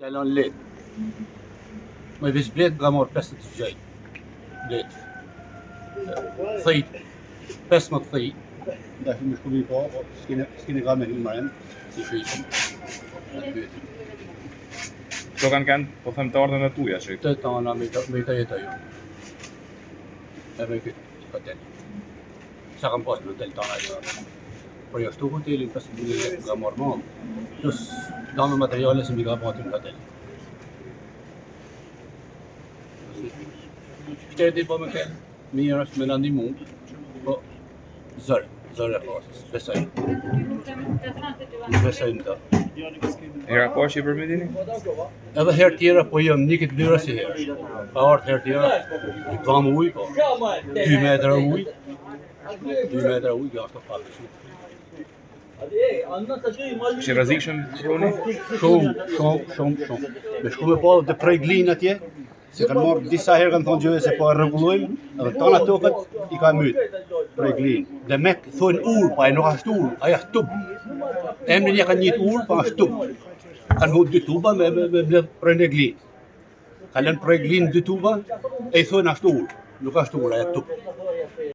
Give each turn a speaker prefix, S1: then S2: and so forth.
S1: Kalon let. Me veç blet nga marrë 50 gjej. Blet. Thejt. 15 thejt. Dash më shkumi po, s'keni ka me hilmarem. Si shishim.
S2: Këto kanë po them të ardhen e tuja që
S1: Të tana me të jetë ajo. E me këtë hotel. Sa kam pas në hotel tana ajo. Por jo shtu hotelin pas nga marrë malë. Plus dame materiale se mi ka pati në hotel. Shteti po me kenë, mirë është me në ndimu, po zërë e pasës, besoj. Besoj në ta.
S2: Hera po që i përmendini?
S1: Edhe herë tjera, po jam një këtë lyra si herë. Pa artë herë tjera, i pam ujë, po 2 metra ujë. 2 metra ujë, kjo është të pakë shumë.
S2: Që rrezikshëm roni?
S1: Shumë. Me shku me pa dhe prej glinë atje, se kanë marrë disa herë kanë thonë gjëve se po e rregullojmë, edhe tana tokët i ka mytë prej glinë. Dhe me thonë urë, pa e nuk ashtë urë, aja shtup. Emrin ja kanë njëtë urë, pa ashtë shtup. Kanë hu 2 tuba me bledh prej në glinë. Kanë lënë prej glinë 2 tuba, e i thonë ashtë urë, nuk ashtë urë, aja tup.